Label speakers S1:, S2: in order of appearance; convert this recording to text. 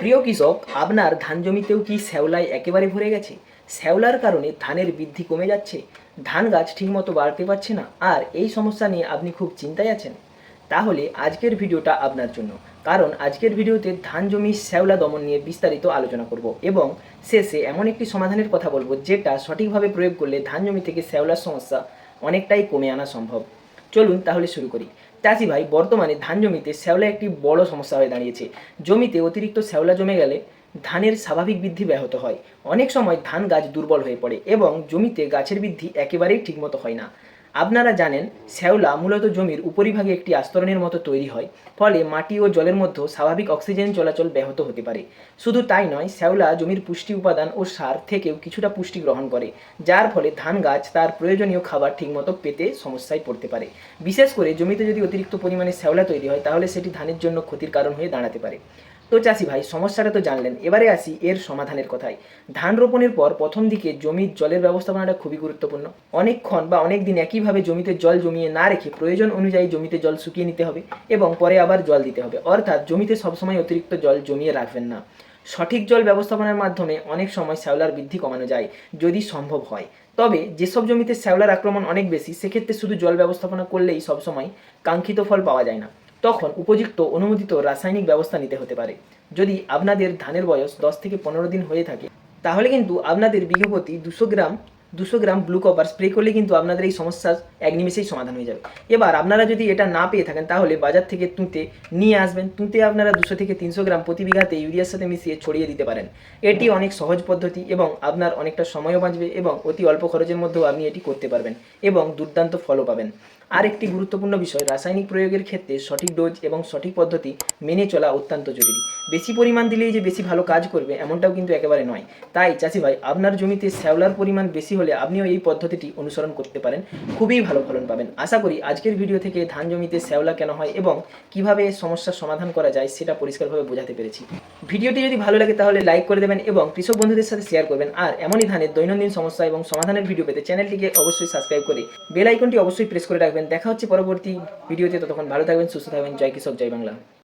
S1: প্রিয় কৃষক, আপনার ধান জমিতেও কি শ্যাওলায় একেবারে ভরে গেছে? শ্যাওলার কারণে ধানের বৃদ্ধি কমে যাচ্ছে, ধান গাছ ঠিকমতো বাড়তে পারছে না, আর এই সমস্যা নিয়ে আপনি খুব চিন্তায় আছেন? তাহলে আজকের ভিডিওটা আপনার জন্য। কারণ আজকের ভিডিওতে ধান জমির শ্যাওলা দমন নিয়ে বিস্তারিত আলোচনা করব এবং শেষে এমন একটি সমাধানের কথা বলবো যেটা সঠিকভাবে প্রয়োগ করলে ধান জমি থেকে শ্যাওলার সমস্যা অনেকটাই কমে আনা সম্ভব। চলুন তাহলে শুরু করি। চাষি ভাই, বর্তমানে ধান জমিতে শ্যাওলা একটি বড় সমস্যা হয়ে দাঁড়িয়েছে। জমিতে অতিরিক্ত শ্যাওলা জমে গেলে ধানের স্বাভাবিক বৃদ্ধি ব্যাহত হয়। অনেক সময় ধান গাছ দুর্বল হয়ে পড়ে এবং জমিতে গাছের বৃদ্ধি একেবারেই ঠিকমতো হয় না। আপনারা জানেন, শ্যাওলা মূলত জমির উপরিভাগে একটি আস্তরণের মতো তৈরি হয়, ফলে মাটি ও জলের মধ্যে স্বাভাবিক অক্সিজেন চলাচল ব্যাহত হতে পারে। শুধু তাই নয়, শ্যাওলা জমির পুষ্টি উপাদান ও সার থেকেও কিছুটা পুষ্টি গ্রহণ করে, যার ফলে ধান গাছ তার প্রয়োজনীয় খাবার ঠিকমতো পেতে সমস্যায় পড়তে পারে। বিশেষ করে জমিতে যদি অতিরিক্ত পরিমাণে শ্যাওলা তৈরি হয়, তাহলে সেটি ধানের জন্য ক্ষতির কারণ হয়ে দাঁড়াতে পারে। তো চাষি ভাই, সমস্যাটা তো জানলেন, এবারে আসি এর সমাধানের কথায়। ধান রোপণের পর প্রথম দিকে জমির জলের ব্যবস্থাপনাটা খুবই গুরুত্বপূর্ণ। অনেকক্ষণ বা অনেক দিন একইভাবে জমিতে জল জমিয়ে না রেখে প্রয়োজন অনুযায়ী জমিতে জল শুকিয়ে নিতে হবে এবং পরে আবার জল দিতে হবে। অর্থাৎ জমিতে সবসময় অতিরিক্ত জল জমিয়ে রাখবেন না। সঠিক জল ব্যবস্থাপনার মাধ্যমে অনেক সময় শ্যাওলার বৃদ্ধি কমানো যায়, যদি সম্ভব হয়। তবে যেসব জমিতে শ্যাওলার আক্রমণ অনেক বেশি, সেক্ষেত্রে শুধু জল ব্যবস্থাপনা করলেই সবসময় কাঙ্ক্ষিত ফল পাওয়া যায় না। তখন উপযুক্ত অনুমোদিত রাসায়নিক ব্যবস্থা নিতে হতে পারে। যদি আপনাদের ধানের বয়স 10 থেকে 15 দিন হয়ে থাকে, তাহলে কিন্তু আপনাদের বিঘা প্রতি 200 গ্রাম ব্লু কপার স্প্রে করলে কিন্তু আপনাদের এই সমস্যার এক নিমেষেই সমাধান হয়ে যাবে। এবার আপনারা যদি এটা না পেয়ে থাকেন, তাহলে বাজার থেকে তুঁতে নিয়ে আসবেন। তুঁতে আপনারা 200 থেকে 300 গ্রাম প্রতি বিঘাতে ইউরিয়ার সাথে মিশিয়ে ছড়িয়ে দিতে পারেন। এটি অনেক সহজ পদ্ধতি এবং আপনার অনেকটা সময়ও বাঁচবে এবং অতি অল্প খরচের মধ্যেও আপনি এটি করতে পারবেন এবং দুর্দান্ত ফলও পাবেন। আর একটি গুরুত্বপূর্ণ বিষয়, রাসায়নিক প্রয়োগের ক্ষেত্রে সঠিক ডোজ এবং সঠিক পদ্ধতি মেনে চলা অত্যন্ত জরুরি। বেশি পরিমাণ দিলেই যে বেশি ভালো কাজ করবে এমনটাও কিন্তু একেবারে নয়। তাই চাষি ভাই, আপনার জমিতে শ্যাওলার পরিমাণ বেশি হলে আপনিও এই পদ্ধতিটি অনুসরণ করতে পারেন, খুবই ভালো ফলন পাবেন। আশা করি আজকের ভিডিও থেকে ধান জমিতে শ্যাওলা কেন হয় এবং কিভাবে এই সমস্যার সমাধান করা যায় সেটা পরিষ্কারভাবে বোঝাতে পেরেছি। ভিডিওটি যদি ভালো লাগে তাহলে লাইক করে দেবেন এবং কৃষক বন্ধুদের সাথে শেয়ার করবেন। আর এমনই ধানের দৈনন্দিন সমস্যা এবং সমাধানের ভিডিও পেতে চ্যানেলটিকে অবশ্যই সাবস্ক্রাইব করে বেল আইকনটি অবশ্যই প্রেস করে রাখবেন। দেখা হচ্ছে পরবর্তী ভিডিওতে। ততক্ষণ ভালো থাকবেন, সুস্থ থাকবেন। জয় কৃষক, জয় বাংলা।